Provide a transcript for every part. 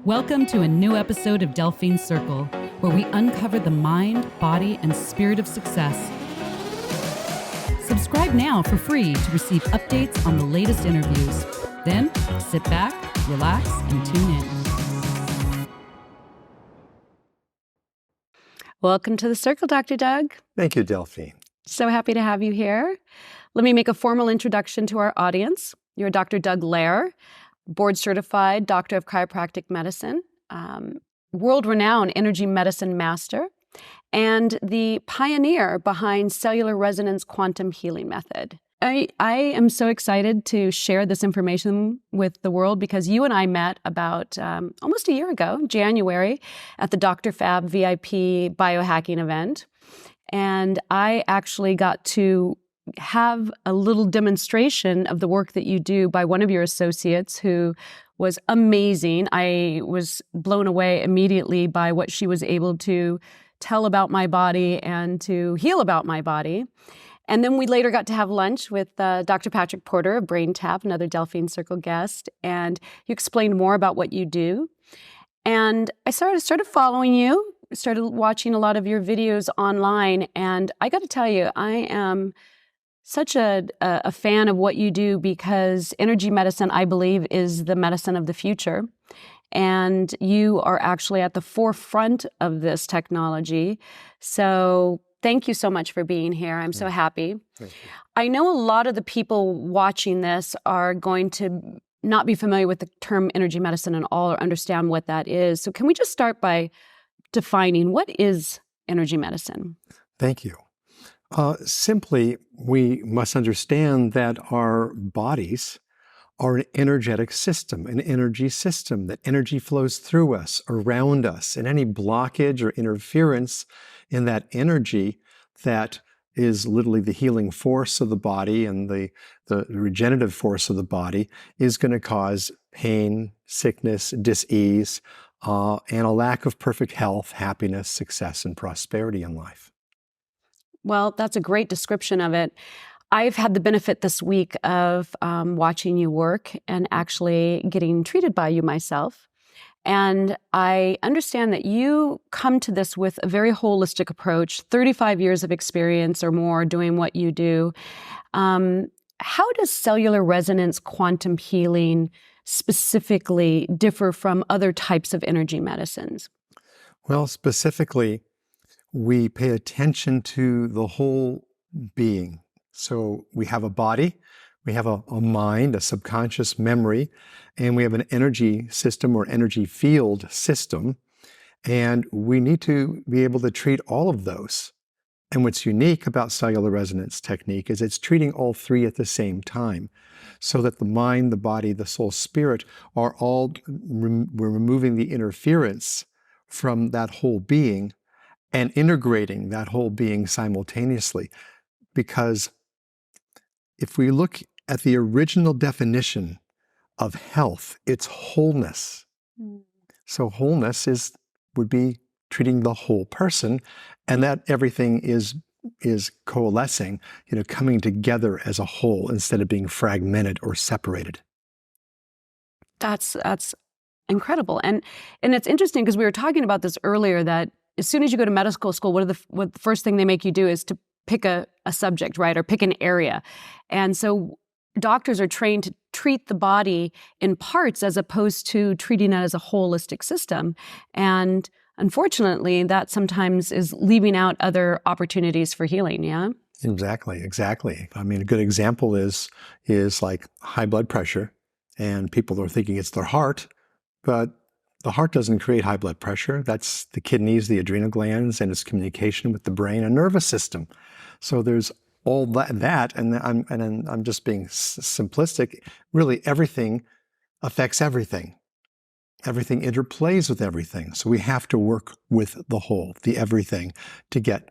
Welcome to a new episode of Delphine Circle, where we uncover the mind, body, and spirit of success. Subscribe now for free to receive updates on the latest interviews. Then, sit back, relax, and tune in. Welcome to the Circle, Dr. Doug. Thank you, Delphine. So happy to have you here. Let me make a formal introduction to our audience. You're Dr. Doug Lehrer, board-certified doctor of chiropractic medicine, world-renowned energy medicine master, and the pioneer behind Cellular Resonance Quantum Healing method. I am so excited to share this information with the world because you and I met about almost a year ago, January, at the Dr. Fab VIP biohacking event. And I actually got to have a little demonstration of the work that you do by one of your associates who was amazing. I was blown away immediately by what she was able to tell about my body and to heal about my body. And then we later got to have lunch with Dr. Patrick Porter of Brain Tap, another Delphine Circle guest, and you explained more about what you do. And I started following you, started watching a lot of your videos online, and I got to tell you, I am such a fan of what you do because energy medicine, I believe, is the medicine of the future. And you are actually at the forefront of this technology. So thank you so much for being here. I'm so happy. Thank you. I know a lot of the people watching this are going to not be familiar with the term energy medicine at all or understand what that is. So can we just start by defining what is energy medicine? Thank you. Simply, we must understand that our bodies are an energetic system, an energy system, that energy flows through us, around us, and any blockage or interference in that energy that is literally the healing force of the body and the regenerative force of the body is going to cause pain, sickness, dis-ease, and a lack of perfect health, happiness, success, and prosperity in life. Well, that's a great description of it. I've had the benefit this week of watching you work and actually getting treated by you myself. And I understand that you come to this with a very holistic approach, 35 years of experience or more doing what you do. How does cellular resonance quantum healing specifically differ from other types of energy medicines? Well, specifically, we pay attention to the whole being. So we have a body, we have a mind, a subconscious memory, and we have an energy system or energy field system. And we need to be able to treat all of those. And what's unique about cellular resonance technique is it's treating all three at the same time, so that the mind, the body, the soul, spirit are all, we're removing the interference from that whole being and integrating that whole being simultaneously. Because if we look at the original definition of health, it's wholeness. So wholeness would be treating the whole person, and that everything is coalescing, coming together as a whole instead of being fragmented or separated. That's incredible. And it's interesting because we were talking about this earlier, that as soon as you go to medical school, what the first thing they make you do is to pick a subject, right? Or pick an area. And so doctors are trained to treat the body in parts as opposed to treating it as a holistic system. And unfortunately, that sometimes is leaving out other opportunities for healing, yeah? Exactly. I mean, a good example is like high blood pressure, and people are thinking it's their heart, but the heart doesn't create high blood pressure. That's the kidneys, the adrenal glands, and its communication with the brain and nervous system. So there's all that, and I'm just being simplistic. Really, everything affects everything. Everything interplays with everything. So we have to work with the whole, the everything, to get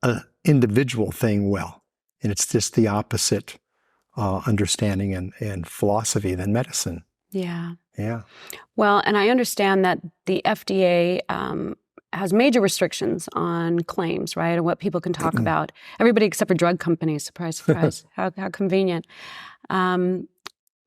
an individual thing well. And it's just the opposite understanding and philosophy than medicine. Yeah. Yeah. Well, and I understand that the FDA has major restrictions on claims, right, and what people can talk about. Everybody except for drug companies. Surprise, surprise. How convenient. But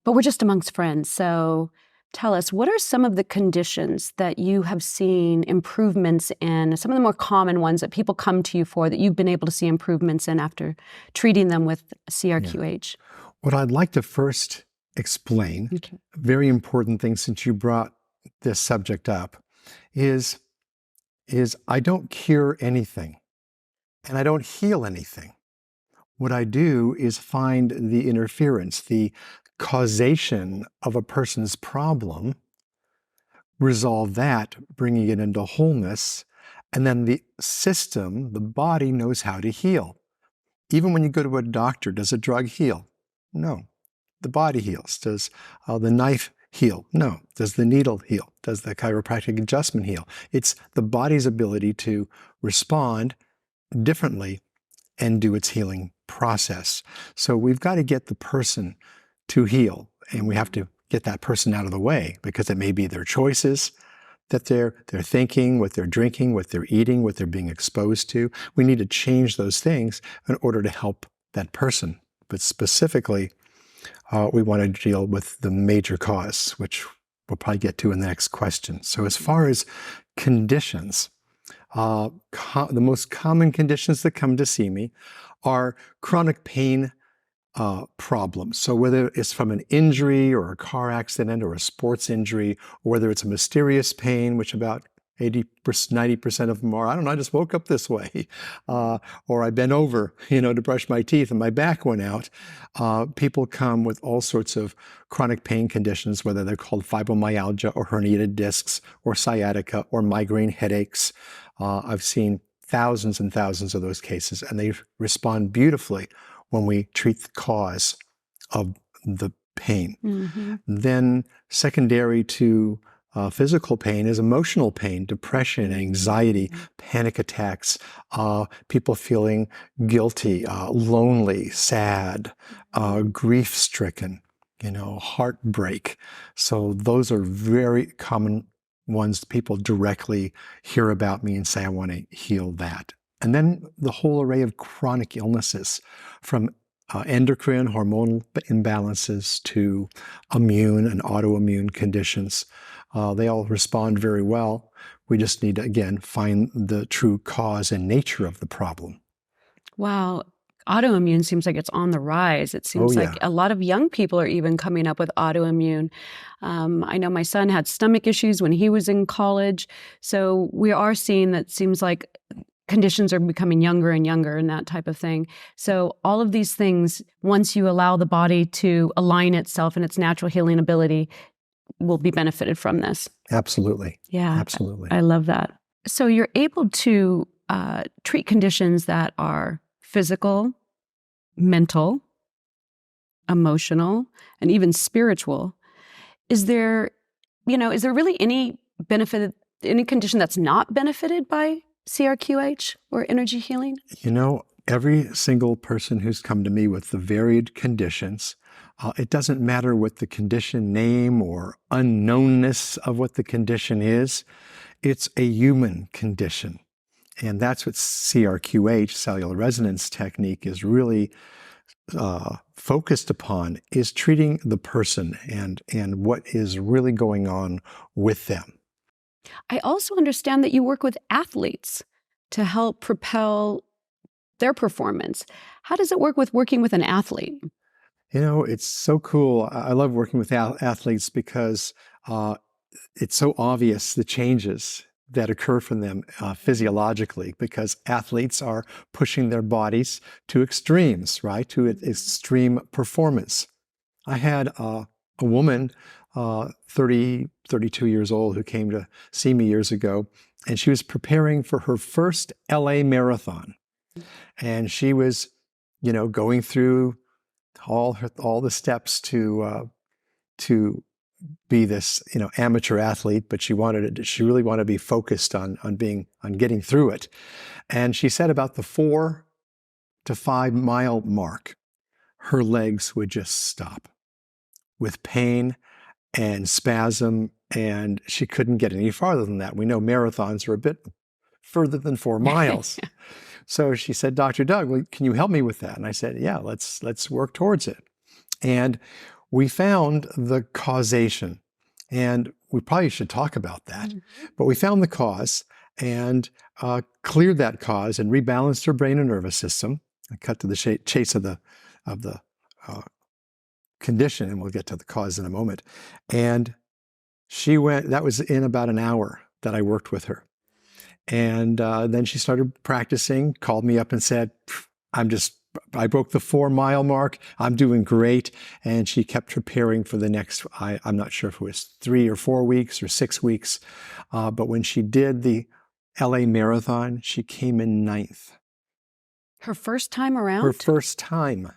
we're just amongst friends. So tell us, what are some of the conditions that you have seen improvements in, some of the more common ones that people come to you for that you've been able to see improvements in after treating them with CRQH? Yeah. What I'd like to first explain, Okay. a very important thing since you brought this subject up, is I don't cure anything and I don't heal anything. What I do is find the interference, the causation of a person's problem, resolve that, bringing it into wholeness, and then the system, the body, knows how to heal. Even when you go to a doctor, does a drug heal? No. The body heals. Does the knife heal? No. Does the needle heal? Does the chiropractic adjustment heal? It's the body's ability to respond differently and do its healing process. So we've got to get the person to heal, and we have to get that person out of the way, because it may be their choices that they're thinking, what they're drinking, what they're eating, what they're being exposed to. We need to change those things in order to help that person. But specifically, we want to deal with the major cause, which we'll probably get to in the next question. So as far as conditions, the most common conditions that come to see me are chronic pain problems. So whether it's from an injury or a car accident or a sports injury, or whether it's a mysterious pain, which about 90% of them are, I don't know, I just woke up this way, or I bent over, to brush my teeth and my back went out. People come with all sorts of chronic pain conditions, whether they're called fibromyalgia or herniated discs or sciatica or migraine headaches. I've seen thousands and thousands of those cases, and they respond beautifully when we treat the cause of the pain. Mm-hmm. Then secondary to physical pain is emotional pain, depression, anxiety, panic attacks, people feeling guilty, lonely, sad, grief-stricken, heartbreak. So those are very common ones people directly hear about me and say, I want to heal that. And then the whole array of chronic illnesses, from endocrine, hormonal imbalances to immune and autoimmune conditions. They all respond very well. We just need to, again, find the true cause and nature of the problem. Wow. Autoimmune seems like it's on the rise. It seems like a lot of young people are even coming up with autoimmune. I know my son had stomach issues when he was in college. So we are seeing that seems like conditions are becoming younger and younger and that type of thing. So all of these things, once you allow the body to align itself and its natural healing ability, will be benefited from this. Absolutely. Yeah. Absolutely. I love that. So you're able to treat conditions that are physical, mental, emotional, and even spiritual. Is there really any benefit, any condition that's not benefited by CRQH or energy healing? Every single person who's come to me with the varied conditions, it doesn't matter what the condition name or unknownness of what the condition is, it's a human condition. And that's what CRQH, cellular resonance technique, is really focused upon, is treating the person and what is really going on with them. I also understand that you work with athletes to help propel their performance. How does it work with working with an athlete? It's so cool. I love working with athletes because it's so obvious the changes that occur from them physiologically, because athletes are pushing their bodies to extremes, right? To extreme performance. I had a woman, 32 years old, who came to see me years ago, and she was preparing for her first LA marathon. And she was, going through all the steps to be this, amateur athlete, but she really wanted to be focused on getting through it. And she said about the 4 to 5 mile mark, her legs would just stop with pain and spasm, and she couldn't get any farther than that. We know marathons are a bit further than 4 miles. So she said, Dr. Doug, well, can you help me with that? And I said, yeah, let's work towards it. And we found the causation. And we probably should talk about that. Mm-hmm. But we found the cause and cleared that cause and rebalanced her brain and nervous system. I cut to the chase of the condition, and we'll get to the cause in a moment. And she went, that was in about an hour that I worked with her. And then she started practicing, called me up and said, I broke the 4-mile mark. I'm doing great. And she kept preparing for the next, I'm not sure if it was 3 or 4 weeks or 6 weeks. But when she did the LA Marathon, she came in 9th. Her first time around? Her first time.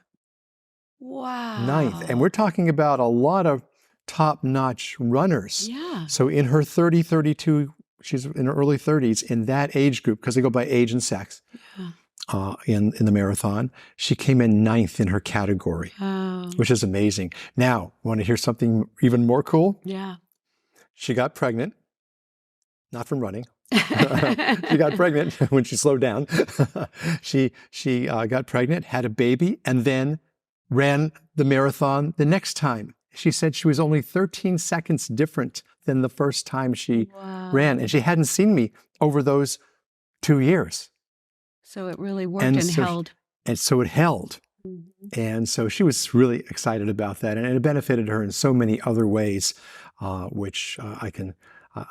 Wow. 9th. And we're talking about a lot of top-notch runners. Yeah. So in her 32, she's in her early 30s, in that age group, because they go by age and sex, in the marathon, she came in 9th in her category, which is amazing. Now, want to hear something even more cool? Yeah. She got pregnant, not from running. She got pregnant when she slowed down. She got pregnant, had a baby, and then ran the marathon the next time. She said she was only 13 seconds different than the first time she ran. And she hadn't seen me over those 2 years. So it really worked and held. And so it held. Mm-hmm. And so she was really excited about that. And it benefited her in so many other ways, which I'd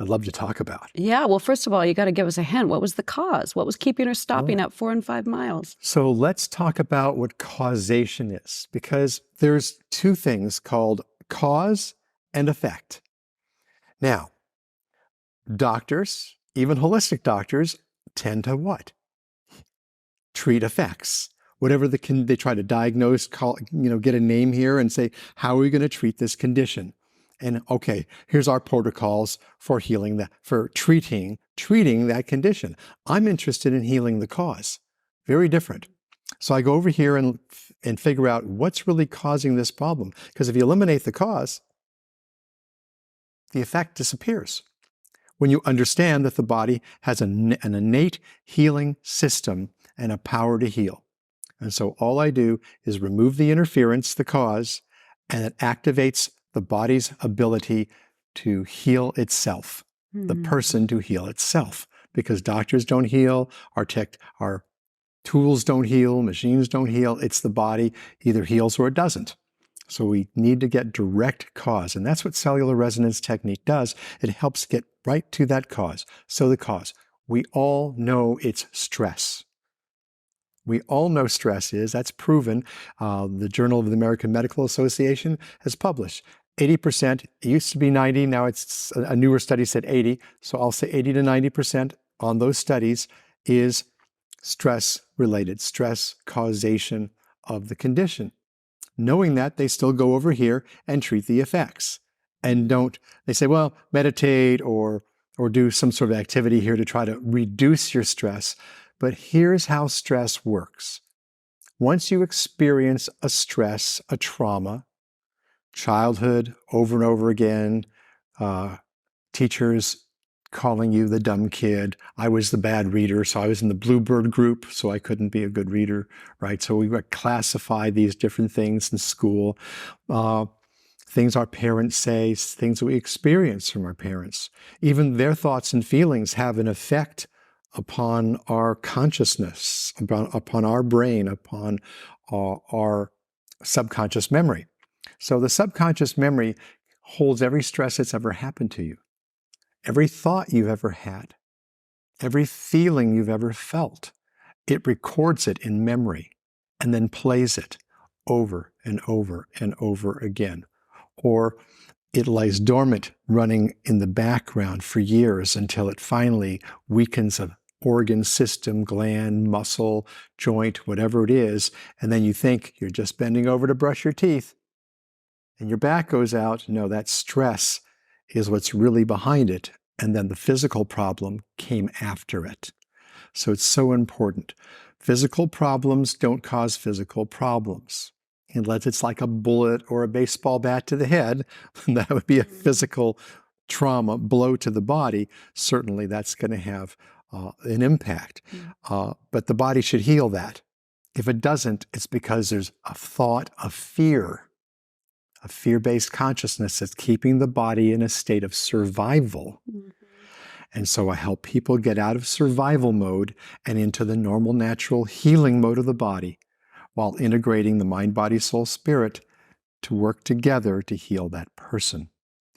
love to talk about. Yeah. Well, first of all, you got to give us a hint. What was the cause? What was keeping her stopping at 4 and 5 miles? So let's talk about what causation is, because there's 2 things called cause and effect. Now, doctors, even holistic doctors, tend to what? Treat effects. Whatever they try to diagnose, get a name here and say, how are we going to treat this condition? And okay, here's our protocols for healing that, for treating that condition. I'm interested in healing the cause. Very different. So I go over here and figure out what's really causing this problem. Because if you eliminate the cause, the effect disappears. When you understand that the body has an innate healing system and a power to heal. And so all I do is remove the interference, the cause, and it activates the body's ability to heal itself, the person to heal itself. Because doctors don't heal, our tools don't heal, machines don't heal. It's the body either heals or it doesn't. So we need to get direct cause. And that's what cellular resonance technique does. It helps get right to that cause. So the cause, we all know it's stress. We all know stress is, that's proven. The Journal of the American Medical Association has published 80%, it used to be 90, now it's a newer study said 80. So I'll say 80 to 90% on those studies is stress related, stress causation of the condition. Knowing that, they still go over here and treat the effects. And they say, well, meditate or do some sort of activity here to try to reduce your stress. But here's how stress works. Once you experience a stress, a trauma, childhood over and over again, teachers calling you the dumb kid. I was the bad reader, so I was in the bluebird group, so I couldn't be a good reader, right? So we would classify these different things in school, things our parents say, things that we experience from our parents. Even their thoughts and feelings have an effect upon our consciousness, upon our brain, upon our subconscious memory. So the subconscious memory holds every stress that's ever happened to you, every thought you've ever had, every feeling you've ever felt. It records it in memory and then plays it over and over and over again. Or it lies dormant, running in the background for years until it finally weakens an organ, system, gland, muscle, joint, whatever it is, and then you think you're just bending over to brush your teeth and your back goes out. No, that stress is what's really behind it, and then the physical problem came after it. So it's so important. Physical problems don't cause physical problems. Unless it's like a bullet or a baseball bat to the head, that would be a physical trauma, blow to the body. Certainly that's going to have an impact. But the body should heal that. If it doesn't, it's because there's a thought of fear a fear-based consciousness that's keeping the body in a state of survival. Mm-hmm. And so I help people get out of survival mode and into the normal, natural healing mode of the body while integrating the mind, body, soul, spirit to work together to heal that person.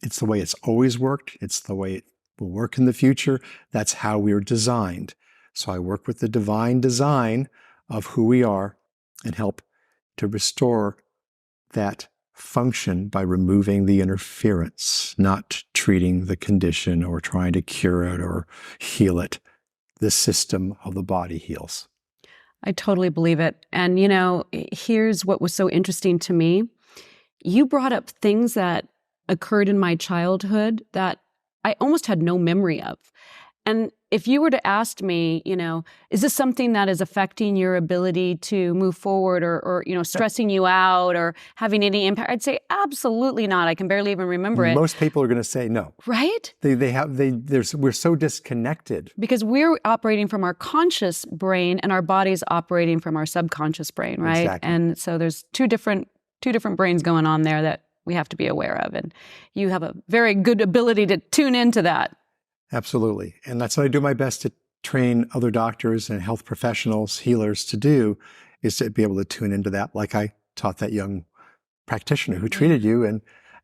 It's the way it's always worked. It's the way it will work in the future. That's how we're designed. So I work with the divine design of who we are and help to restore that function by removing the interference, not treating the condition or trying to cure it or heal it. The system of the body heals. I totally believe it. And, here's what was so interesting to me. You brought up things that occurred in my childhood that I almost had no memory of. And if you were to ask me, is this something that is affecting your ability to move forward or stressing you out or having any impact? I'd say absolutely not. I can barely even remember it. Most people are going to say no. Right? We're so disconnected. Because we're operating from our conscious brain and our body's operating from our subconscious brain, right? Exactly. And so there's two different brains going on there that we have to be aware of. And you have a very good ability to tune into that. Absolutely. And that's what I do my best to train other doctors and health professionals, healers to do, is to be able to tune into that, like I taught that young practitioner who treated you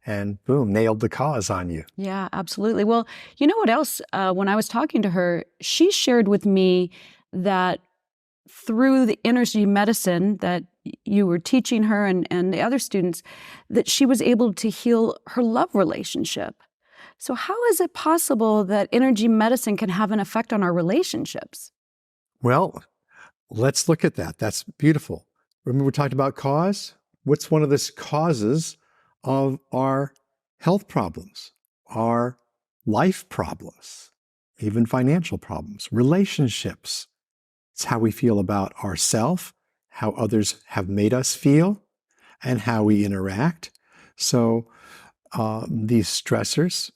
and boom, nailed the cause on you. Yeah, absolutely. Well, you know what else? When I was talking to her, she shared with me that through the energy medicine that you were teaching her and the other students, that she was able to heal her love relationship. So how is it possible that energy medicine can have an effect on our relationships? Well, let's look at that. That's beautiful. Remember we talked about cause? What's one of the causes of our health problems, our life problems, even financial problems, relationships? It's how we feel about ourselves, how others have made us feel, and how we interact. So these stressors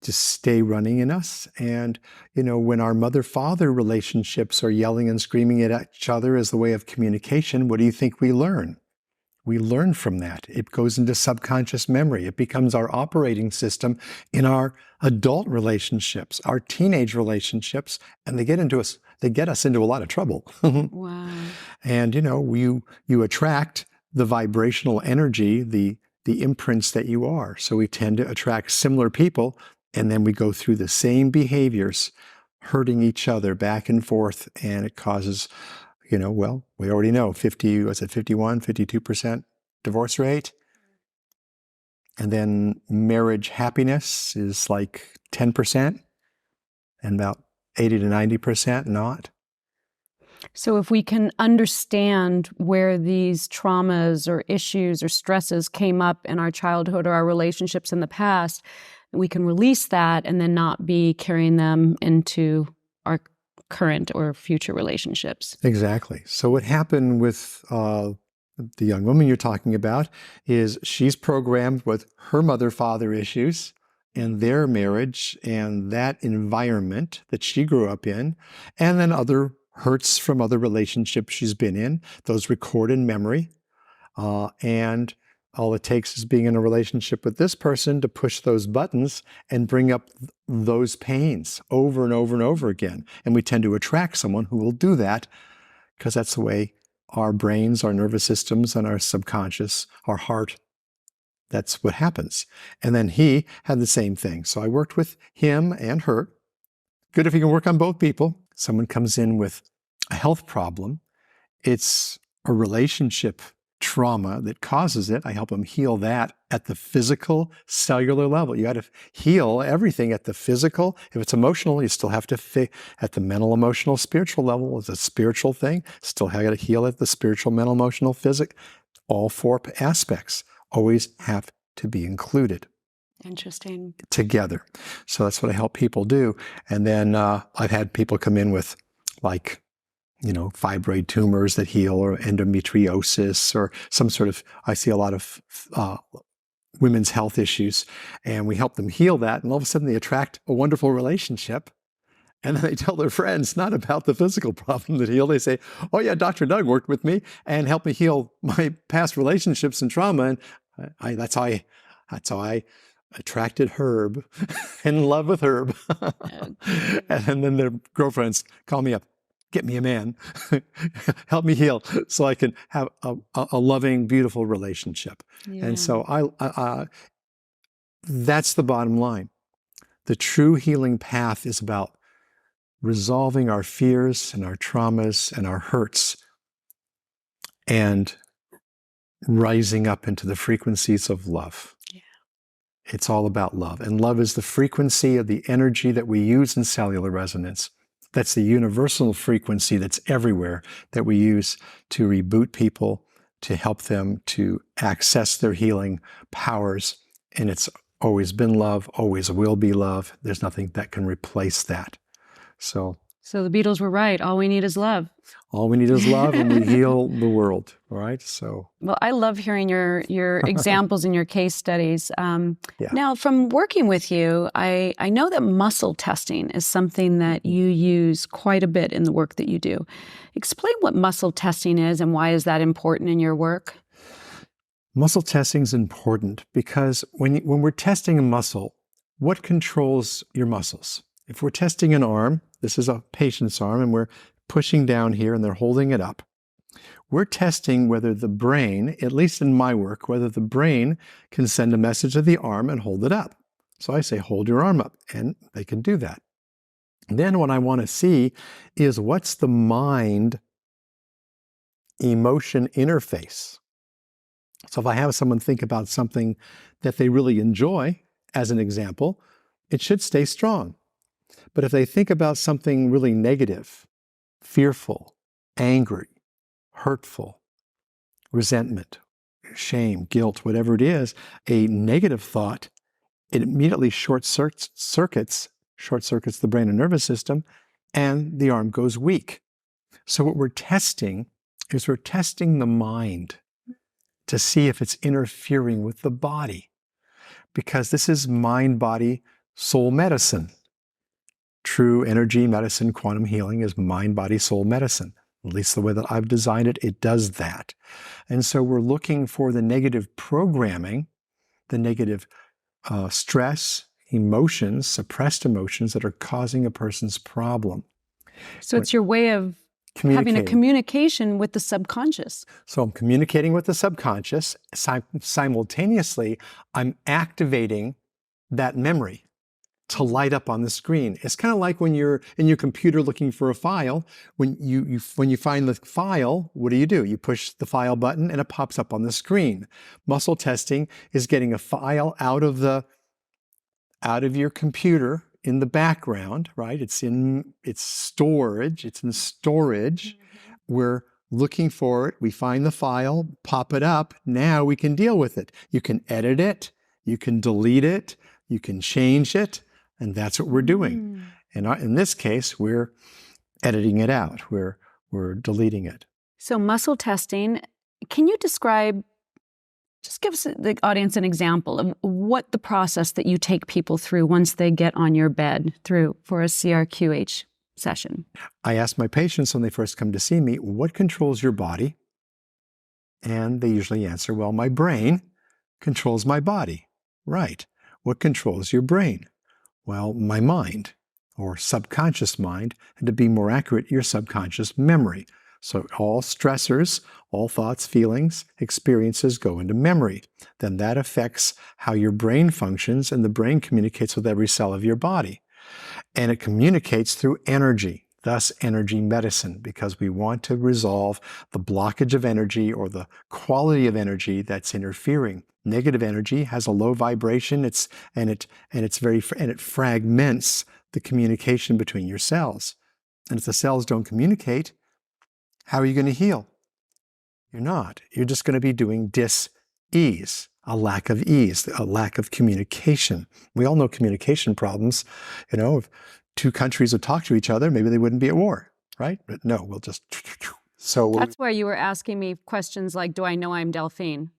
just stay running in us. And, when our mother-father relationships are yelling and screaming at each other as the way of communication, what do you think we learn? We learn from that. It goes into subconscious memory. It becomes our operating system in our adult relationships, our teenage relationships, and they get us into a lot of trouble. Wow. And, you attract the vibrational energy, the imprints that you are. So we tend to attract similar people, and then we go through the same behaviors, hurting each other back and forth, and it causes, we already know 52% divorce rate. And then marriage happiness is like 10%, and about 80 to 90% not. So if we can understand where these traumas or issues or stresses came up in our childhood or our relationships in the past, we can release that and then not be carrying them into our current or future relationships. Exactly. So what happened with the young woman you're talking about is she's programmed with her mother-father issues and their marriage and that environment that she grew up in, and then other hurts from other relationships she's been in. Those record in memory. And all it takes is being in a relationship with this person to push those buttons and bring up those pains over and over and over again. And we tend to attract someone who will do that because that's the way our brains, our nervous systems, and our subconscious, our heart, that's what happens. And then he had the same thing. So I worked with him and her. Good if you can work on both people. Someone comes in with a health problem. It's a relationship trauma that causes it. I help them heal that at the physical, cellular level. You got to heal everything at the physical. If it's emotional, you still have to at the mental, emotional, spiritual level. It's a spiritual thing. Still got to heal at the spiritual, mental, emotional, physical. All four aspects always have to be included. Interesting. Together. So that's what I help people do. And then I've had people come in with fibroid tumors that heal, or endometriosis, or some sort of, I see a lot of women's health issues, and we help them heal that. And all of a sudden they attract a wonderful relationship. And then they tell their friends not about the physical problem that healed. They say, oh yeah, Dr. Doug worked with me and helped me heal my past relationships and trauma. And that's how That's how I attracted Herb, in love with Herb. And then their girlfriends call me up, get me a man, help me heal so I can have a loving, beautiful relationship. Yeah. And so that's the bottom line. The true healing path is about resolving our fears and our traumas and our hurts and rising up into the frequencies of love. Yeah. It's all about love. And love is the frequency of the energy that we use in cellular resonance. That's the universal frequency that's everywhere that we use to reboot people, to help them to access their healing powers. And it's always been love, always will be love. There's nothing that can replace that. So the Beatles were right. All we need is love. All we need is love, and we heal the world. All right. So. Well, I love hearing your examples and your case studies. Now, from working with you, I know that muscle testing is something that you use quite a bit in the work that you do. Explain what muscle testing is and why is that important in your work? Muscle testing is important because when we're testing a muscle, what controls your muscles? If we're testing an arm, this is a patient's arm, and we're pushing down here and they're holding it up. We're testing whether the brain, at least in my work, whether the brain can send a message to the arm and hold it up. So I say, hold your arm up, and they can do that. And then what I want to see is what's the mind emotion interface. So if I have someone think about something that they really enjoy, as an example, it should stay strong. But if they think about something really negative, fearful, angry, hurtful, resentment, shame, guilt, whatever it is, a negative thought, it immediately short circuits the brain and nervous system, and the arm goes weak. So what we're testing is we're testing the mind to see if it's interfering with the body, because this is mind, body, soul medicine. True energy medicine, quantum healing is mind, body, soul medicine. At least the way that I've designed it, it does that. And so we're looking for the negative programming, the negative stress, emotions, suppressed emotions that are causing a person's problem. So it's your way of having a communication with the subconscious. So I'm communicating with the subconscious. Simultaneously, I'm activating that memory to light up on the screen. It's kind of like when you're in your computer looking for a file. When you find the file, what do? You push the file button and it pops up on the screen. Muscle testing is getting a file out of your computer in the background, right? It's in storage. We're looking for it. We find the file, pop it up. Now we can deal with it. You can edit it. You can delete it. You can change it. And that's what we're doing. And in this case, we're editing it out. We're deleting it. So muscle testing, can you describe, just give us the audience an example of what the process that you take people through once they get on your bed through for a CRQH session? I ask my patients when they first come to see me, what controls your body? And they usually answer, well, my brain controls my body. Right. What controls your brain? Well, my mind, or subconscious mind, and to be more accurate, your subconscious memory. So all stressors, all thoughts, feelings, experiences go into memory. Then that affects how your brain functions, and the brain communicates with every cell of your body. And it communicates through energy, thus energy medicine, because we want to resolve the blockage of energy or the quality of energy that's interfering. Negative energy has a low vibration, it fragments the communication between your cells. And if the cells don't communicate, how are you going to heal? You're not. You're just going to be doing dis-ease, a lack of ease, a lack of communication. We all know communication problems. If two countries would talk to each other, maybe they wouldn't be at war, right? But no, we'll just... So that's why you were asking me questions like, do I know I'm Delphine?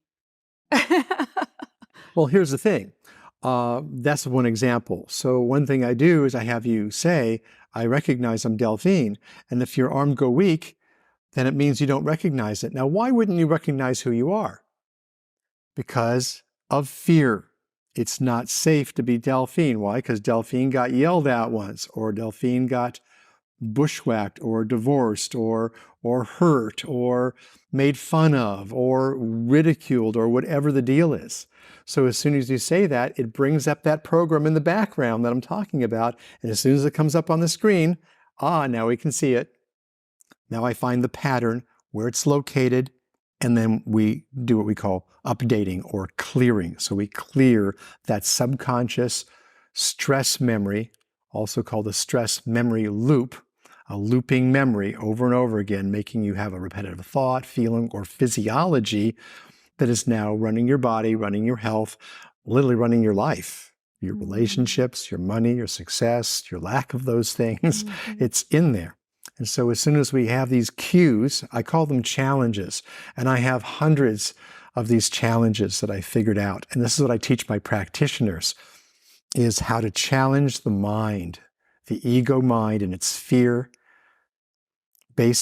Well, here's the thing. That's one example. So one thing I do is I have you say, I recognize I'm Delphine. And if your arm go weak, then it means you don't recognize it. Now, why wouldn't you recognize who you are? Because of fear. it's not safe to be Delphine. Why? Because Delphine got yelled at once, or Delphine got bushwhacked, or divorced, or hurt, or made fun of, or ridiculed, or whatever the deal is. So as soon as you say that, it brings up that program in the background that I'm talking about. And as soon as it comes up on the screen, now we can see it. Now I find the pattern, where it's located, and then we do what we call updating or clearing. So we clear that subconscious stress memory, also called a stress memory loop, a looping memory over and over again, making you have a repetitive thought, feeling, or physiology that is now running your body, running your health, literally running your life, your relationships, your money, your success, your lack of those things. It's in there. And so as soon as we have these cues, I call them challenges, and I have hundreds of these challenges that I figured out. And this is what I teach my practitioners, is how to challenge the mind, the ego mind and its fear-based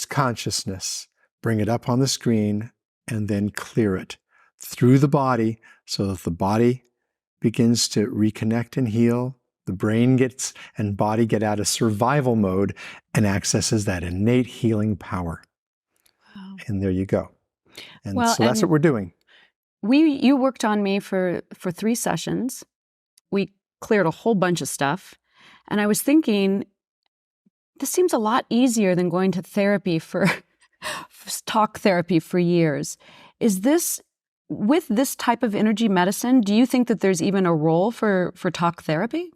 consciousness, bring it up on the screen, and then clear it through the body so that the body begins to reconnect and heal. The brain and body get out of survival mode and accesses that innate healing power. Wow. And there you go. And so that's what we're doing. You worked on me for 3 sessions. We cleared a whole bunch of stuff. And I was thinking, this seems a lot easier than going to therapy for talk therapy for years. With this type of energy medicine, do you think that there's even a role for talk therapy?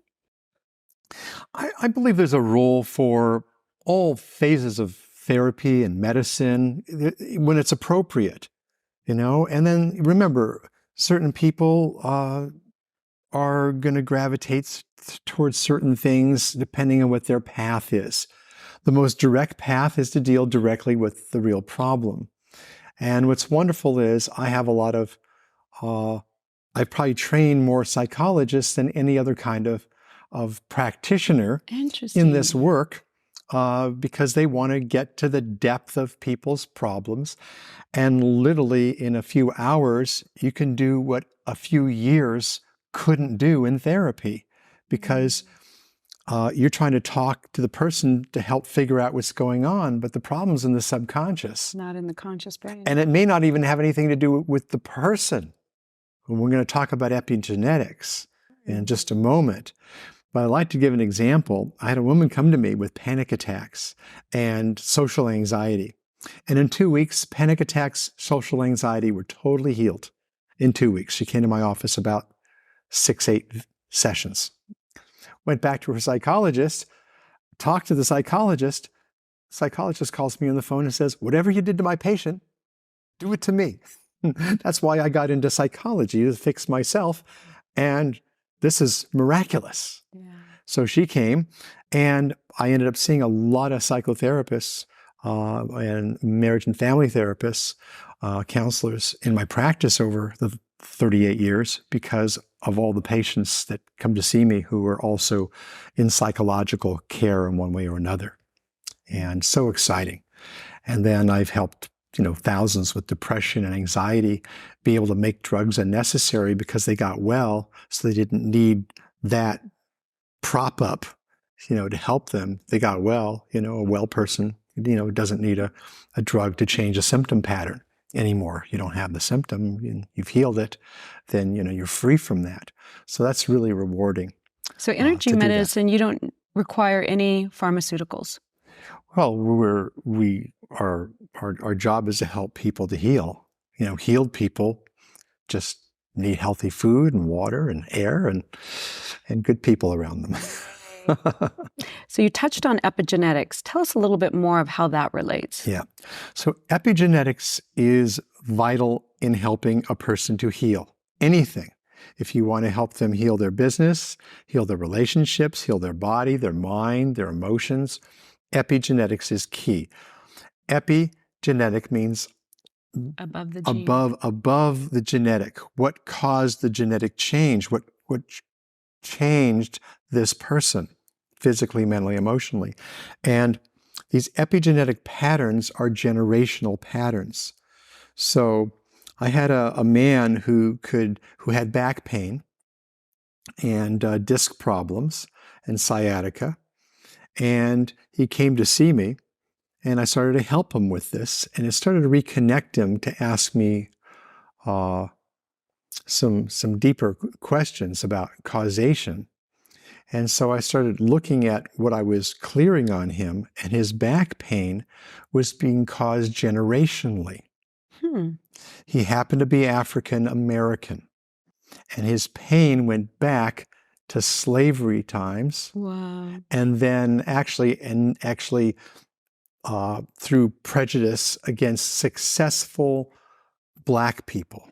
I believe there's a role for all phases of therapy and medicine when it's appropriate, And then remember, certain people are going to gravitate towards certain things depending on what their path is. The most direct path is to deal directly with the real problem. And what's wonderful is I have a lot of, I've probably trained more psychologists than any other kind of practitioner in this work, because they want to get to the depth of people's problems. And literally in a few hours, you can do what a few years couldn't do in therapy, because you're trying to talk to the person to help figure out what's going on, but the problem's in the subconscious. Not in the conscious brain. And it may not even have anything to do with the person. We're going to talk about epigenetics in just a moment. But I'd like to give an example. I had a woman come to me with panic attacks and social anxiety. And in 2 weeks, panic attacks, social anxiety were totally healed. In 2 weeks, she came to my office about 6-8 sessions. Went back to her psychologist, talked to the psychologist. The psychologist calls me on the phone and says, "Whatever you did to my patient, do it to me." That's why I got into psychology, to fix myself. And this is miraculous. Yeah. So she came, and I ended up seeing a lot of psychotherapists and marriage and family therapists, counselors in my practice over the 38 years, because of all the patients that come to see me who are also in psychological care in one way or another. And so exciting. And then I've helped thousands with depression and anxiety be able to make drugs unnecessary because they got well, so they didn't need that prop up, to help them. They got well, a well person, doesn't need a drug to change a symptom pattern anymore. You don't have the symptom, you've healed it, then, you're free from that. So that's really rewarding. So energy medicine, you don't require any pharmaceuticals? Well, our job is to help people to heal. Healed people just need healthy food and water and air and good people around them. So you touched on epigenetics. Tell us a little bit more of how that relates. Yeah. So epigenetics is vital in helping a person to heal anything. If you want to help them heal their business, heal their relationships, heal their body, their mind, their emotions, epigenetics is key. Epigenetic means above the gene. above the genetic. What caused the genetic change? What changed this person physically, mentally, emotionally? And these epigenetic patterns are generational patterns. So I had a man who had back pain, and disc problems and sciatica. And he came to see me, and I started to help him with this, and it started to reconnect him to ask me some deeper questions about causation. And so I started looking at what I was clearing on him, and his back pain was being caused generationally. He happened to be African American, and his pain went back to slavery times. Wow. And then actually through prejudice against successful Black people.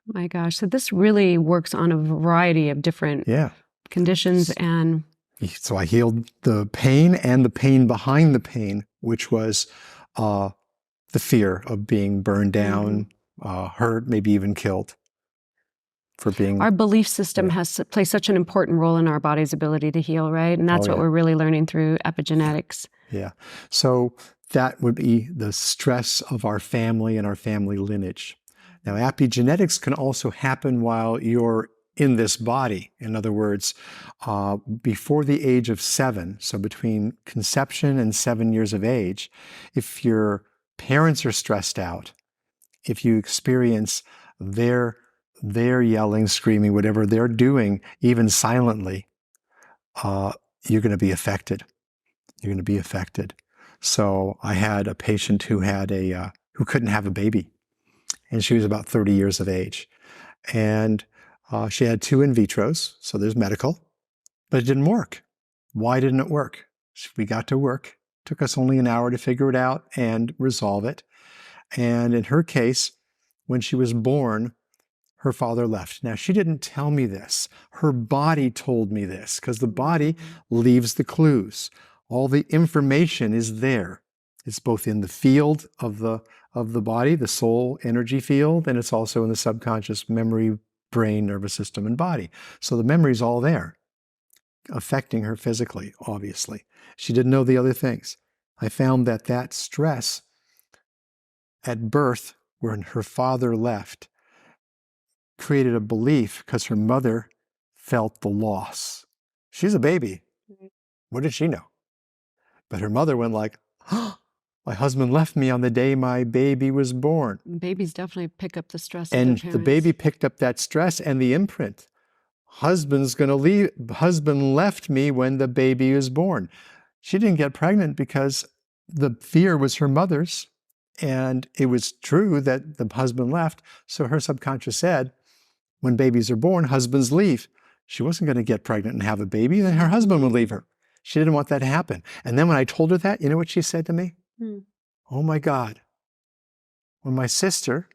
My gosh. So this really works on a variety of different conditions. And so I healed the pain and the pain behind the pain, which was the fear of being burned down, hurt, maybe even killed. For being, our belief system plays such an important role in our body's ability to heal, right? And that's what we're really learning through epigenetics. Yeah. So that would be the stress of our family and our family lineage. Now, epigenetics can also happen while you're in this body. In other words, before the age of 7, so between conception and 7 years of age, if your parents are stressed out, if you experience their yelling, screaming, whatever they're doing, even silently, you're going to be affected. You're going to be affected. So I had a patient who had who couldn't have a baby, and she was about 30 years of age, and she had 2 in vitros. So there's medical, but it didn't work. Why didn't it work? We got to work. It took us only an hour to figure it out and resolve it. And in her case, when she was born, her father left. Now, she didn't tell me this. Her body told me this, because the body leaves the clues. All the information is there. It's both in the field of the body, the soul energy field, and it's also in the subconscious memory, brain, nervous system, and body. So the memory's all there, affecting her physically, obviously. She didn't know the other things. I found that stress at birth, when her father left, created a belief because her mother felt the loss. She's a baby. What did she know? But her mother went like, oh, my husband left me on the day my baby was born. Babies definitely pick up the stress And of their the parents. baby picked up that stress and the imprint. Husband's going to leave. Husband left me when the baby was born. She didn't get pregnant because the fear was her mother's. And it was true that the husband left. So her subconscious said, when babies are born, husbands leave. She wasn't going to get pregnant and have a baby, then her husband would leave her. She didn't want that to happen. And then when I told her that, you know what she said to me? Oh my God. When my sister,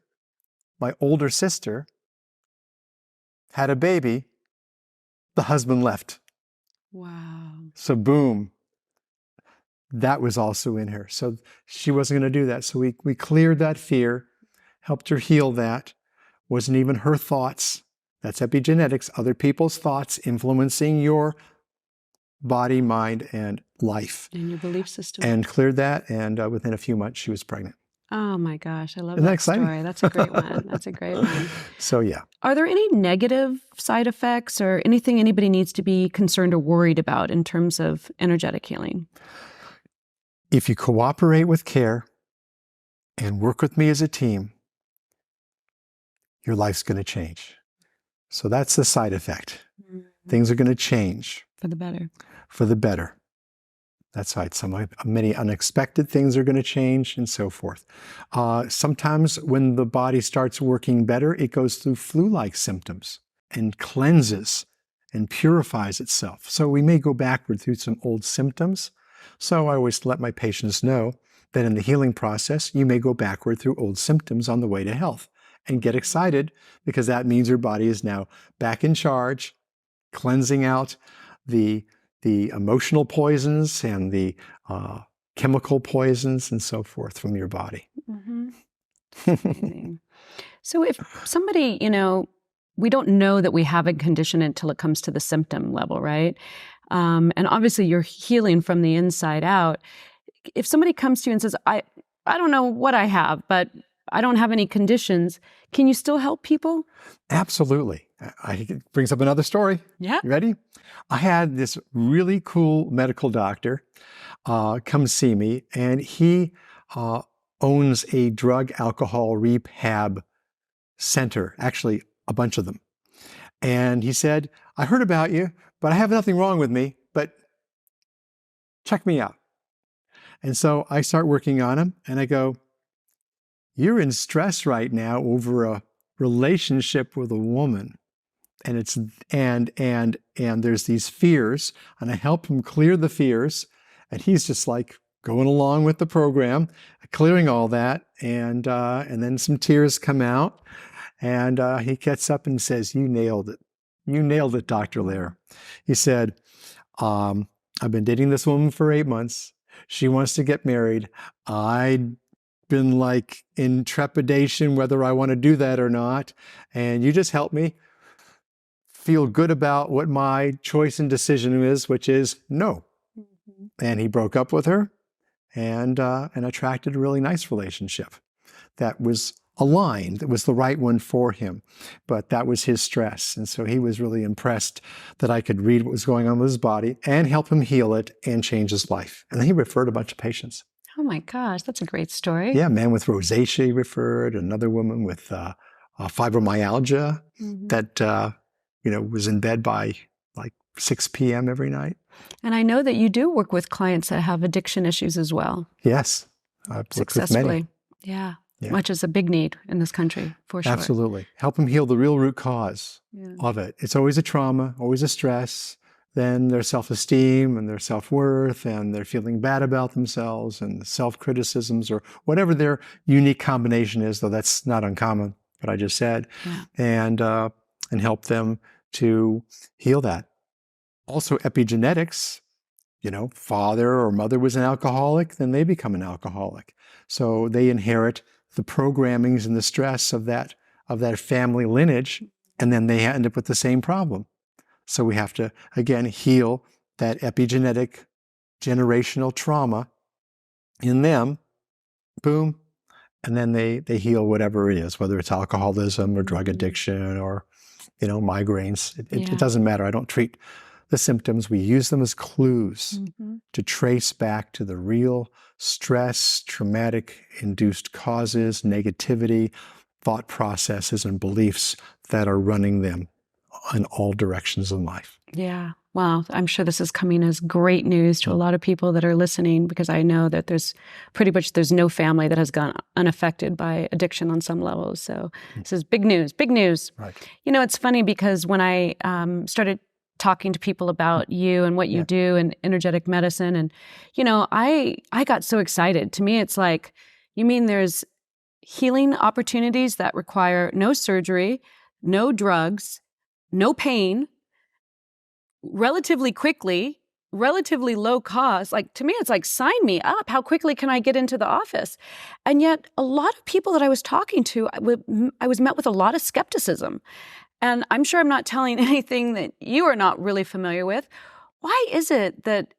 my older sister, had a baby, the husband left. Wow. So boom. That was also in her. So she wasn't going to do that. So we cleared that fear, helped her heal that. Wasn't even her thoughts. That's epigenetics, other people's thoughts influencing your body, mind, and life. And your belief system. And cleared that, and within a few months, she was pregnant. Oh my gosh, I love Isn't that that exciting? story. That's a great one. That's a great one. So yeah. Are there any negative side effects or anything anybody needs to be concerned or worried about in terms of energetic healing? If you cooperate with care and work with me as a team, your life's going to change. So that's the side effect. Things are going to change. For the better. For the better. That's right. Many unexpected things are going to change and so forth. Sometimes when the body starts working better, it goes through flu-like symptoms and cleanses and purifies itself. So we may go backward through some old symptoms. So I always let my patients know that in the healing process, you may go backward through old symptoms on the way to health, and get excited because that means your body is now back in charge, cleansing out the emotional poisons and the chemical poisons and so forth from your body. So if somebody, we don't know that we have a condition until it comes to the symptom level, right? And obviously you're healing from the inside out. If somebody comes to you and says, I don't know what I have, but I don't have any conditions, can you still help people? Absolutely. It brings up another story. Yeah. You ready? I had this really cool medical doctor come see me, and he owns a drug alcohol rehab center, actually a bunch of them. And he said, I heard about you, but I have nothing wrong with me, but check me out. And so I start working on him, and I go, you're in stress right now over a relationship with a woman. And it's and there's these fears, and I help him clear the fears, and he's just like going along with the program, clearing all that, and then some tears come out, and he gets up and says, "You nailed it. You nailed it, Dr. Lehrer." He said, "I've been dating this woman for 8 months. She wants to get married. I've been like in trepidation whether I want to do that or not, and you just helped me feel good about what my choice and decision is, which is no." Mm-hmm. And he broke up with her and attracted a really nice relationship that was aligned, that was the right one for him. But that was his stress. And so he was really impressed that I could read what was going on with his body and help him heal it and change his life. And then he referred a bunch of patients. Oh my gosh, that's a great story. Yeah, a man with rosacea he referred, another woman with fibromyalgia that was in bed by like 6 p.m. every night. And I know that you do work with clients that have addiction issues as well. Yes. I've successfully. Worked with many. Yeah. Which is a big need in this country, for sure. Absolutely. Help them heal the real root cause of it. It's always a trauma, always a stress. Then their self-esteem and their self-worth, and they're feeling bad about themselves, and self-criticisms, or whatever their unique combination is, though that's not uncommon, what I just said. Yeah. And help them to heal that. Also, epigenetics, father or mother was an alcoholic, then they become an alcoholic. So they inherit the programmings and the stress of that family lineage, and then they end up with the same problem. So we have to, again, heal that epigenetic generational trauma in them, boom, and then they heal whatever it is, whether it's alcoholism or drug addiction or migraines. It doesn't matter. I don't treat the symptoms. We use them as clues to trace back to the real stress, traumatic induced causes, negativity, thought processes, and beliefs that are running them in all directions in life. Yeah. Wow. I'm sure this is coming as great news to a lot of people that are listening, because I know that there's no family that has gone unaffected by addiction on some levels. So this is big news, big news. Right. It's funny because when I started talking to people about you and what you do in energetic medicine, and, I got so excited. To me, it's like, you mean there's healing opportunities that require no surgery, no drugs, no pain, relatively quickly, relatively low cost. Like, to me, it's like, sign me up. How quickly can I get into the office? And yet a lot of people that I was talking to, I was met with a lot of skepticism. And I'm sure I'm not telling anything that you are not really familiar with. Why is it that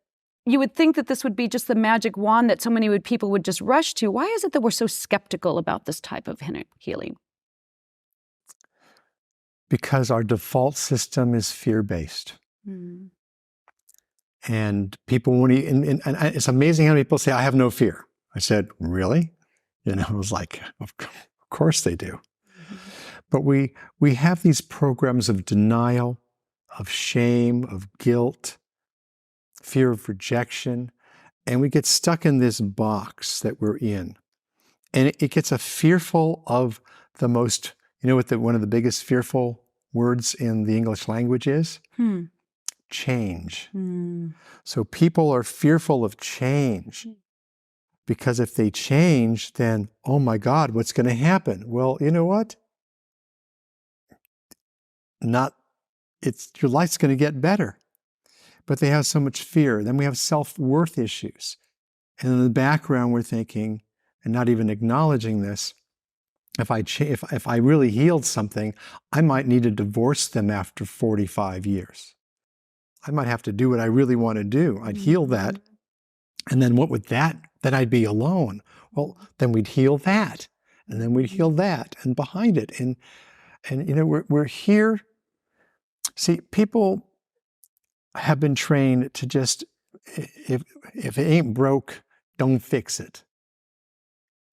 you would think that this would be just the magic wand that so many people would just rush to? Why is it that we're so skeptical about this type of healing? Because our default system is fear-based. And people won't and it's amazing how many people say, I have no fear. I said, really? I was like, of course they do. But we have these programs of denial, of shame, of guilt, fear of rejection, and we get stuck in this box that we're in. And it gets us fearful of the most, what one of the biggest fearful words in the English language is? Change. So people are fearful of change because if they change, then, oh my God, what's going to happen? Well, you know what? Your life's going to get better. But they have so much fear. Then we have self-worth issues. And in the background, we're thinking, and not even acknowledging this, if I really healed something, I might need to divorce them after 45 years. I might have to do what I really want to do. I'd heal that. And then what would that? Then I'd be alone. Well, then we'd heal that. And then we'd heal that. And behind it. And we're here See, people have been trained to just, if it ain't broke, don't fix it.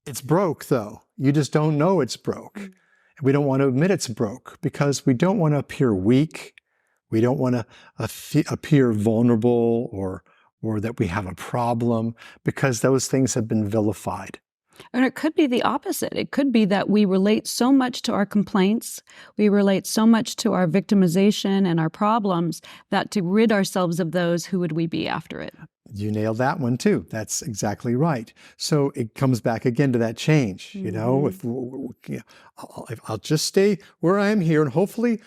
It's broke, though. You just don't know it's broke. We don't want to admit it's broke because we don't want to appear weak. We don't want to appear vulnerable or that we have a problem, because those things have been vilified. And it could be the opposite. It could be that we relate so much to our complaints, we relate so much to our victimization and our problems, that to rid ourselves of those, who would we be after it? You nailed that one too. That's exactly right. So it comes back again to that change. You know, if I'll just stay where I am here, and hopefully,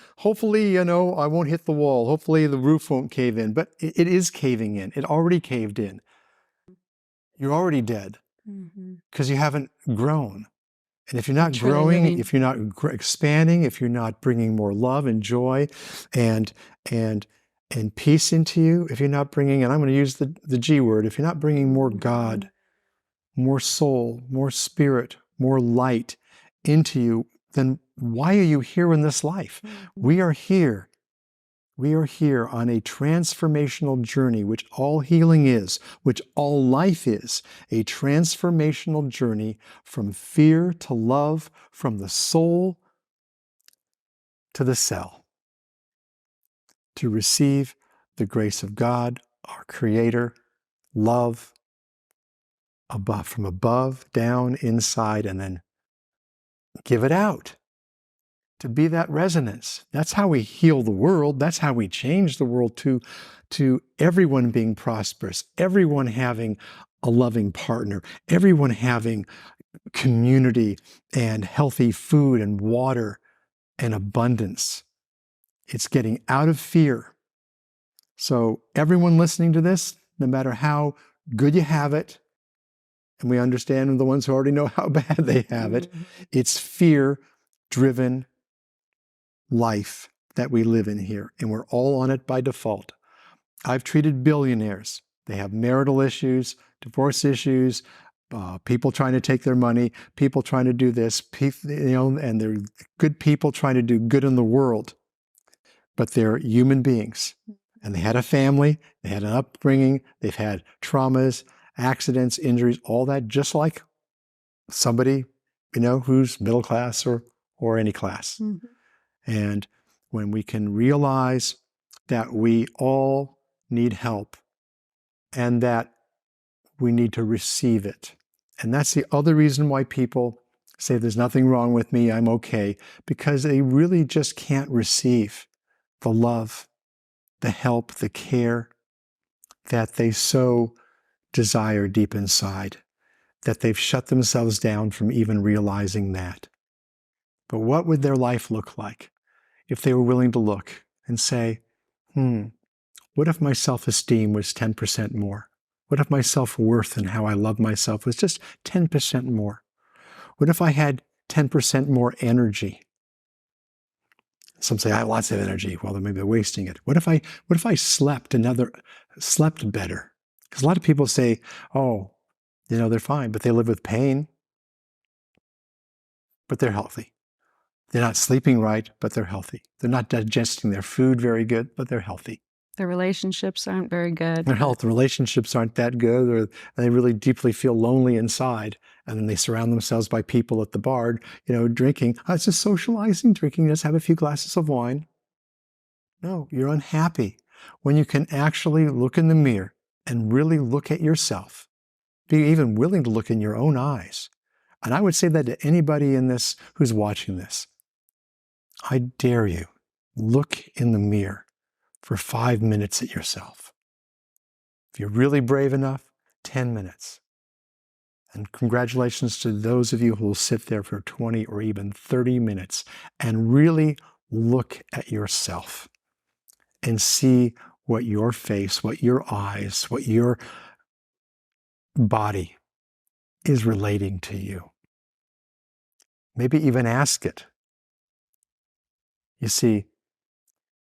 you know, I won't hit the wall. Hopefully, the roof won't cave in. But it is caving in. It already caved in. You're already dead because you haven't grown. And if you're not growing, if you're not expanding, if you're not bringing more love and joy and peace into you, if you're not bringing, and I'm going to use the G word, if you're not bringing more God, more soul, more spirit, more light into you, then why are you here in this life? We are here. We are here on a transformational journey, which all healing is, which all life is, a transformational journey from fear to love, from the soul to the cell, to receive the grace of God, our Creator, love, from above, down, inside, and then give it out. To be that resonance. That's how we heal the world. That's how we change the world, to everyone being prosperous, everyone having a loving partner, everyone having community and healthy food and water and abundance. It's getting out of fear. So everyone listening to this, no matter how good you have it, and we understand the ones who already know how bad they have it, it's fear-driven life that we live in here, and we're all on it by default. I've treated billionaires. They have marital issues, divorce issues, people trying to take their money, people trying to do this, and they're good people trying to do good in the world, but they're human beings, and they had a family, they had an upbringing, they've had traumas, accidents, injuries, all that, just like somebody, who's middle class or any class. And when we can realize that we all need help and that we need to receive it. And that's the other reason why people say there's nothing wrong with me, I'm okay, because they really just can't receive the love, the help, the care that they so desire deep inside, that they've shut themselves down from even realizing that. But what would their life look like if they were willing to look and say, what if my self-esteem was 10% more? What if my self-worth and how I love myself was just 10% more? What if I had 10% more energy? Some say, I have lots of energy. Well, then maybe they're wasting it. What if I slept better? Because a lot of people say, they're fine, but they live with pain, but they're healthy. They're not sleeping right, but they're healthy. They're not digesting their food very good, but they're healthy. Their relationships aren't very good. Their health relationships aren't that good, or they really deeply feel lonely inside. And then they surround themselves by people at the bar, drinking. It's just socializing, drinking, just have a few glasses of wine. No, you're unhappy. When you can actually look in the mirror and really look at yourself, be even willing to look in your own eyes. And I would say that to anybody in this who's watching this. I dare you, look in the mirror for 5 minutes at yourself. If you're really brave enough, 10 minutes. And congratulations to those of you who will sit there for 20 or even 30 minutes and really look at yourself and see what your face, what your eyes, what your body is relating to you. Maybe even ask it. You see,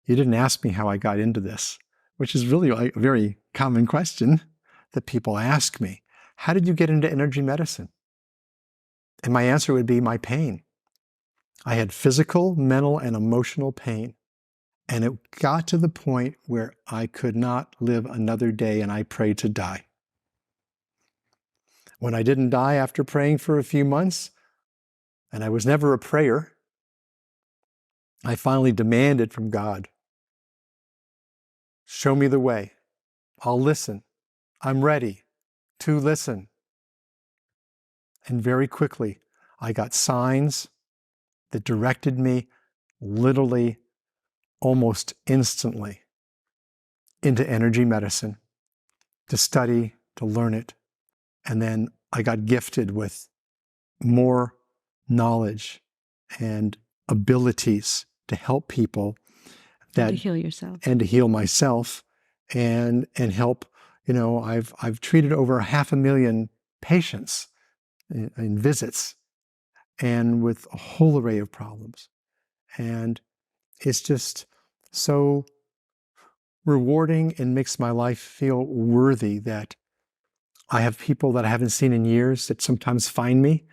you didn't ask me how I got into this, which is really a very common question that people ask me. How did you get into energy medicine? And my answer would be my pain. I had physical, mental, and emotional pain. And it got to the point where I could not live another day, and I prayed to die. When I didn't die after praying for a few months, and I was never a prayer, I finally demanded from God, show me the way. I'll listen. I'm ready to listen. And very quickly, I got signs that directed me literally almost instantly into energy medicine, to study, to learn it. And then I got gifted with more knowledge and abilities to help people, and to heal yourself, and to heal myself, and help. I've treated over 500,000 patients in visits, and with a whole array of problems. And it's just so rewarding and makes my life feel worthy that I have people that I haven't seen in years that sometimes find me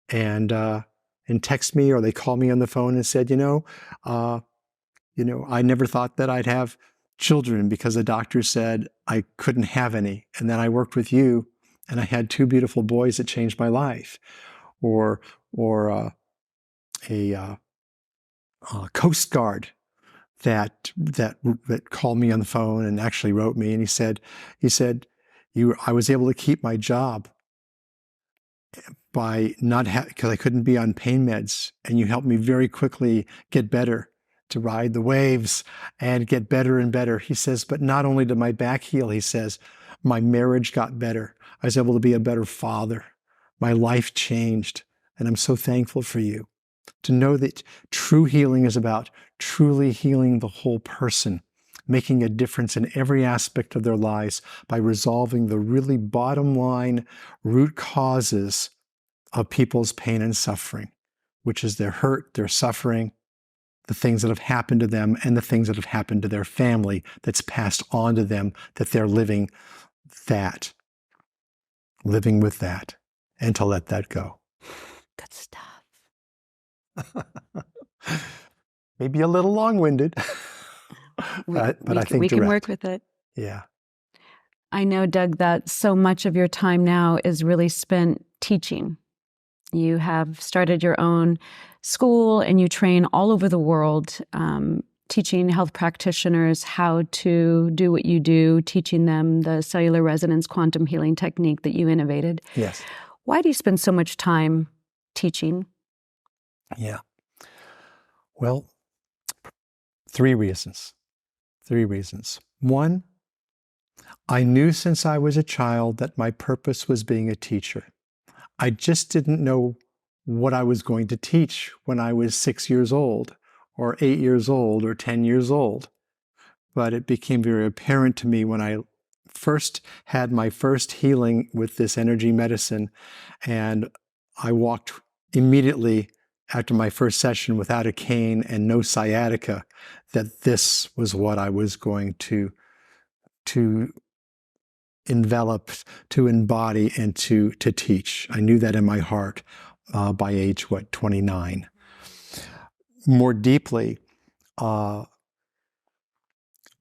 and text me, or they call me on the phone and said, I never thought that I'd have children because the doctor said I couldn't have any. And then I worked with you and I had 2 beautiful boys that changed my life. Or a Coast Guard that called me on the phone and actually wrote me, and he said, I was able to keep my job by not because I couldn't be on pain meds, and you helped me very quickly get better, to ride the waves and get better and better. He says, but not only did my back heal, he says, my marriage got better. I was able to be a better father. My life changed, and I'm so thankful for you. To know that true healing is about truly healing the whole person, making a difference in every aspect of their lives by resolving the really bottom line root causes of people's pain and suffering, which is their hurt, their suffering, the things that have happened to them, and the things that have happened to their family that's passed on to them, that they're living with that, and to let that go. Good stuff. Maybe a little long-winded, but I think we can direct. work with it. Yeah. I know, Doug, that so much of your time now is really spent teaching. You have started your own school and you train all over the world, teaching health practitioners how to do what you do, teaching them the cellular resonance quantum healing technique that you innovated. Yes. Why do you spend so much time teaching? Yeah. Well, 3 reasons. 3 reasons. 1, I knew since I was a child that my purpose was being a teacher. I just didn't know what I was going to teach when I was 6 years old, or 8 years old, or 10 years old. But it became very apparent to me when I first had my first healing with this energy medicine, and I walked immediately after my first session without a cane and no sciatica, that this was what I was going to envelop, to embody, and to teach. I knew that in my heart by age, 29. More deeply, like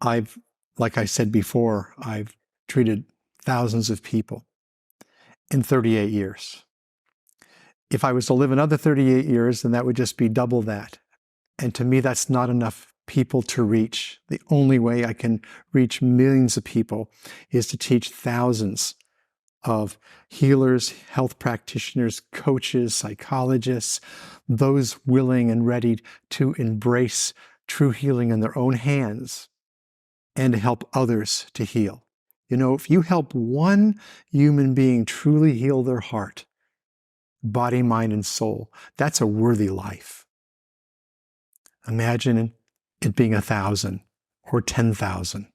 I said before, I've treated thousands of people in 38 years. If I was to live another 38 years, then that would just be double that. And to me, that's not enough people to reach. The only way I can reach millions of people is to teach thousands of healers, health practitioners, coaches, psychologists, those willing and ready to embrace true healing in their own hands and to help others to heal. If you help one human being truly heal their heart, body, mind, and soul, that's a worthy life. Imagine it being 1,000 or 10,000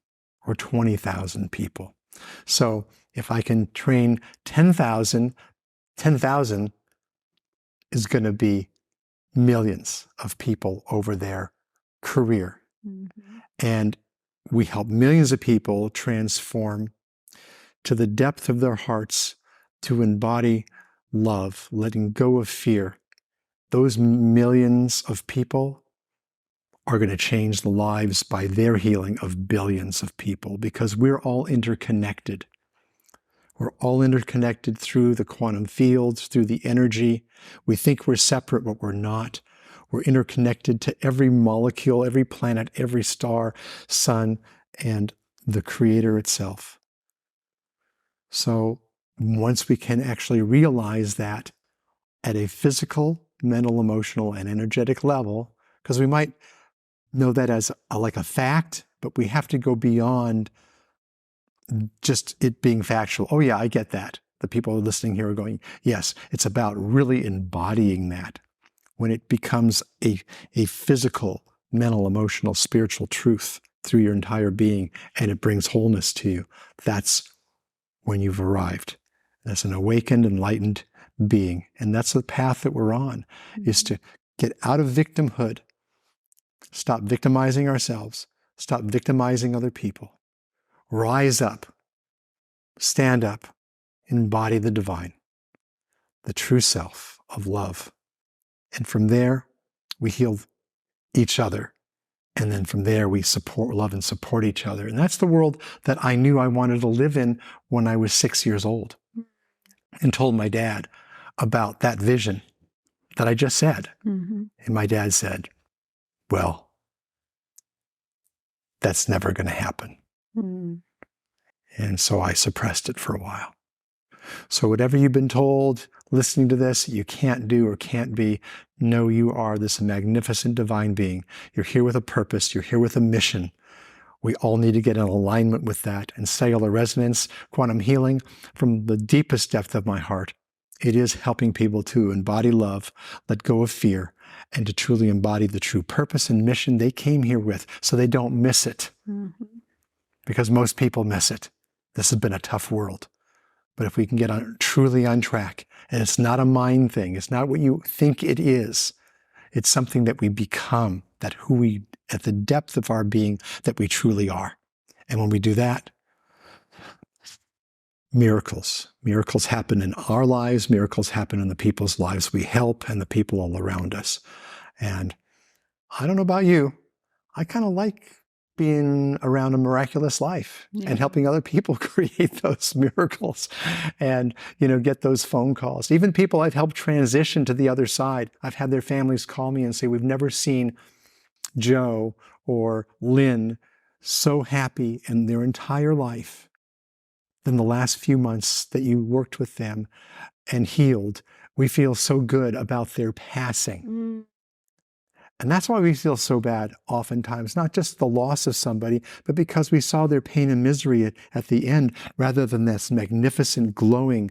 or 20,000 people. So if I can train 10,000, 10,000 is going to be millions of people over their career. Mm-hmm. And we help millions of people transform to the depth of their hearts to embody love, letting go of fear. Those millions of people are going to change the lives by their healing of billions of people, because we're all interconnected. We're all interconnected through the quantum fields, through the energy. We think we're separate, but we're not. We're interconnected to every molecule, every planet, every star, sun, and the Creator itself. So once we can actually realize that at a physical, mental, emotional, and energetic level, because we might know that as like a fact, but we have to go beyond just it being factual. Oh yeah, I get that. The people listening here are going, yes, it's about really embodying that. When it becomes a physical, mental, emotional, spiritual truth through your entire being, and it brings wholeness to you, that's when you've arrived as an awakened, enlightened being. And that's the path that we're on, is to get out of victimhood, stop victimizing ourselves, stop victimizing other people, rise up, stand up, embody the divine, the true self of love. And from there, we heal each other. And then from there, we support, love, and support each other. And that's the world that I knew I wanted to live in when I was 6 years old, and told my dad about that vision that I just said. And my dad said, well, that's never going to happen. And so I suppressed it for a while. So whatever you've been told, listening to this, you can't do or can't be, know you are this magnificent divine being. You're here with a purpose. You're here with a mission. We all need to get in alignment with that. And cellular resonance, quantum healing, from the deepest depth of my heart, it is helping people to embody love, let go of fear, and to truly embody the true purpose and mission they came here with, so they don't miss it. Because most people miss it. This has been a tough world. But if we can get truly on track, and it's not a mind thing, it's not what you think it is, it's something that we become, that who we, at the depth of our being, that we truly are. And when we do that, miracles happen in our lives, miracles happen in the people's lives we help and the people all around us. And I don't know about you, I kind of like being around a miraculous life and helping other people create those miracles and, get those phone calls. Even people I've helped transition to the other side, I've had their families call me and say, we've never seen Joe or Lynn so happy in their entire life than the last few months that you worked with them and healed. We feel so good about their passing. And that's why we feel so bad oftentimes, not just the loss of somebody, but because we saw their pain and misery at the end, rather than this magnificent, glowing,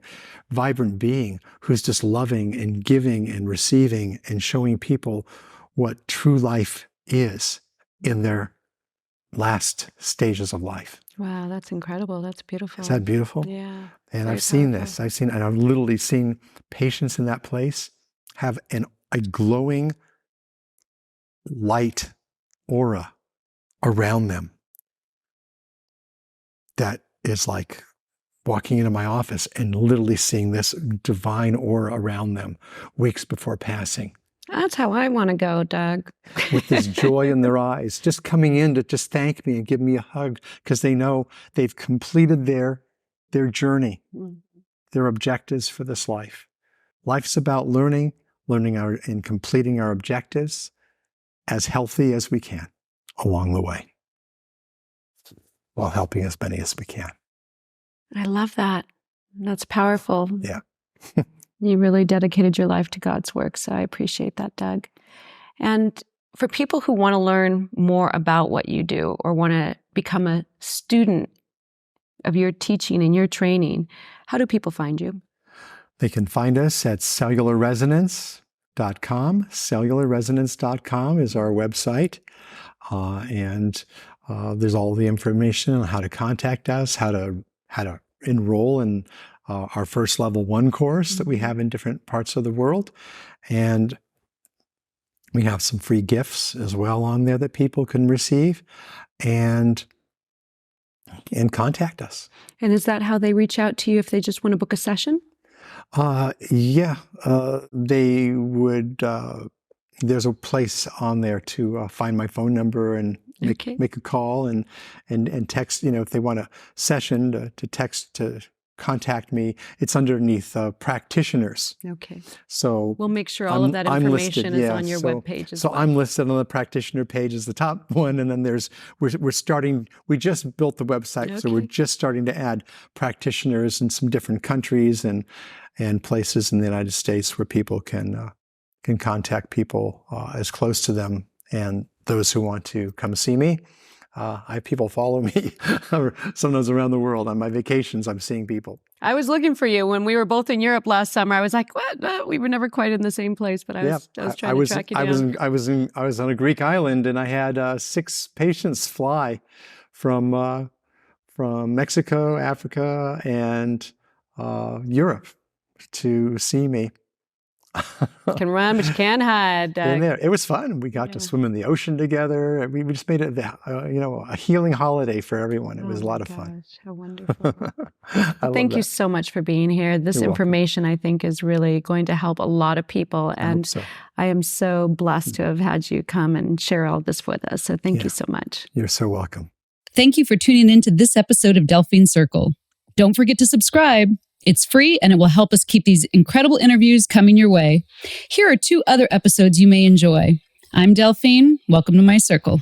vibrant being who's just loving and giving and receiving and showing people what true life is in their last stages of life. Wow, that's incredible. That's beautiful. Is that beautiful? Yeah. And I've seen this. And I've literally seen patients in that place have a glowing light aura around them that is like walking into my office and literally seeing this divine aura around them weeks before passing. That's how I want to go, Doug. With this joy in their eyes, just coming in to just thank me and give me a hug, because they know they've completed their journey, their objectives for this life. Life's about learning and completing our objectives as healthy as we can along the way, while helping as many as we can. I love that. That's powerful. Yeah. You really dedicated your life to God's work, so I appreciate that, Doug. And for people who want to learn more about what you do or want to become a student of your teaching and your training, how do people find you? They can find us at cellularresonance.com. Cellularresonance.com is our website. And there's all the information on how to contact us, how to enroll in our first level 1 course that we have in different parts of the world. And we have some free gifts as well on there that people can receive and contact us. And is that how they reach out to you if they just want to book a session? They would there's a place on there to find my phone number and make a call and text. If they want a session to text to contact me. It's underneath practitioners. Okay. So we'll make sure all of that information is on your webpage as well. So I'm listed on the practitioner page as the top one, and then we're starting. We just built the website, so we're just starting to add practitioners in some different countries and places in the United States where people can contact people as close to them and those who want to come see me. I have people follow me sometimes around the world. On my vacations, I'm seeing people. I was looking for you when we were both in Europe last summer. I was like, what? We were never quite in the same place, but I was trying to track you down. I was on a Greek island, and I had 6 patients fly from Mexico, Africa, and Europe to see me. You can run, but you can't hide. It was fun. We got to swim in the ocean together. We just made it, a healing holiday for everyone. It was a lot of fun. How wonderful! Thank you so much for being here. This information, I think, is really going to help a lot of people, and I am so blessed to have had you come and share all this with us. So thank you so much. You're so welcome. Thank you for tuning in to this episode of Delphine Circle. Don't forget to subscribe. It's free, and it will help us keep these incredible interviews coming your way. Here are 2 other episodes you may enjoy. I'm Delphine. Welcome to my circle.